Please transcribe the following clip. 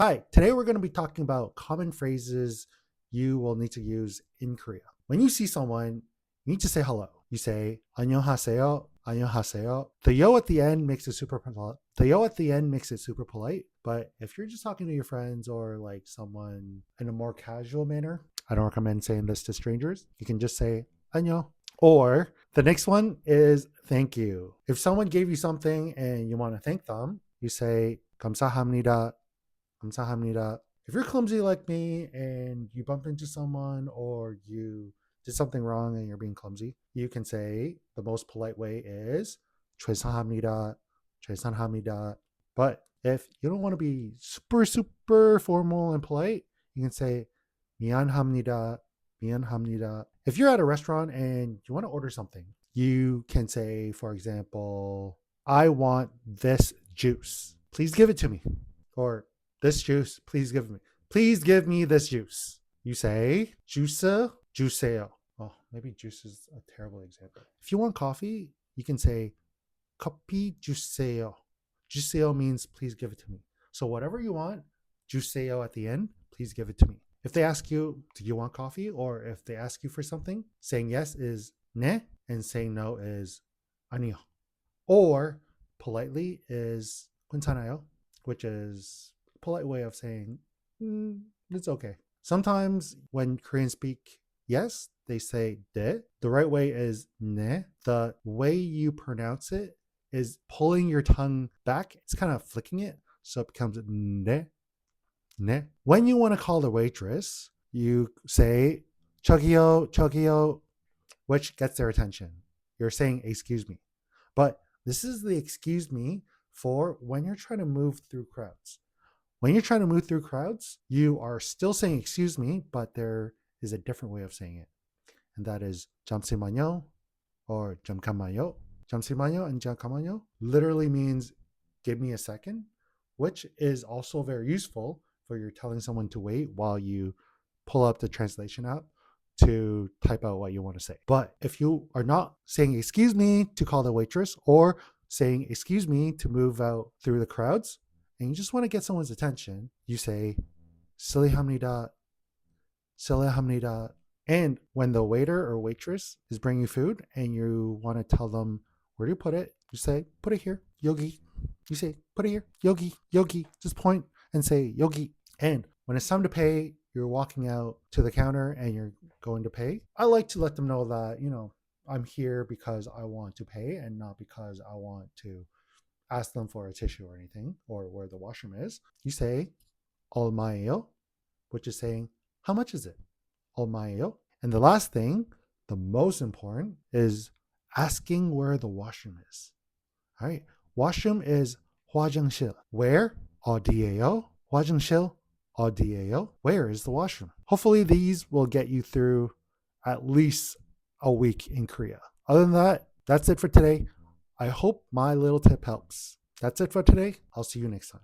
Hi, today we're going to be talking about common phrases you will need to use in Korea. When you see someone, you need to say hello. You say 안녕하세요, 안녕하세요. The yo at the end makes it super polite. But if you're just talking to your friends or like someone in a more casual manner, I don't recommend saying this to strangers. You can just say 안녕. Or the next one is thank you. If someone gave you something and you want to thank them, you say 감사합니다. 감사합니다. If you're clumsy like me and you bump into someone or you did something wrong and you're being clumsy, you can say the most polite way is 죄송합니다, 죄송합니다. But if you don't want to be super formal and polite, you can say 미안합니다, 미안합니다. If you're at a restaurant and you want to order something, you can say, for example, I want this juice. Please give it to me. Or this juice, please give me. Please give me this juice. You say juice, juiceo. Oh, maybe juice is a terrible example. If you want coffee, you can say 커피 주세요. Juiceo means please give it to me. So whatever you want, juiceo at the end, please give it to me. If they ask you, do you want coffee? Or if they ask you for something, saying yes is 네 and saying no is 아니요. Or politely is 괜찮아요, which is a polite way of saying it's okay. Sometimes when Koreans speak yes, they say 네. The right way is 네. The way you pronounce it is pulling your tongue back. It's kind of flicking it, so it becomes 네. 네. When you want to call the waitress, you say 저기요, 저기요, which gets their attention. You're saying excuse me. But this is the excuse me for when you're trying to move through crowds. When you're trying to move through crowds, you are still saying excuse me, but there is a different way of saying it. And that is 잠시만요 or 잠깐만요. 잠시만요 and 잠깐만요 literally means give me a second, which is also very useful for you're telling someone to wait while you pull up the translation app to type out what you want to say. But if you are not saying excuse me to call the waitress or saying excuse me to move out through the crowds and you just want to get someone's attention, you say 실례합니다, 실례합니다. And when the waiter or waitress is bringing you food and you want to tell them where to put it, you say put it here, 여기. You say put it here, 여기, 여기. Just point and say 여기. And when it's time to pay, you're walking out to the counter and you're going to pay, I like to let them know that, I'm here because I want to pay and not because I want to ask them for a tissue or anything or where the washroom is. You say 얼마예요, which is saying how much is it? 얼마예요. And the last thing, the most important, is asking where the washroom is. All right. Washroom is 화장실. Where? 어디예요? 화장실. 어디예요? Where is the washroom? Hopefully these will get you through at least a week in Korea. Other than that, that's it for today. I hope my little tip helps. That's it for today. I'll see you next time.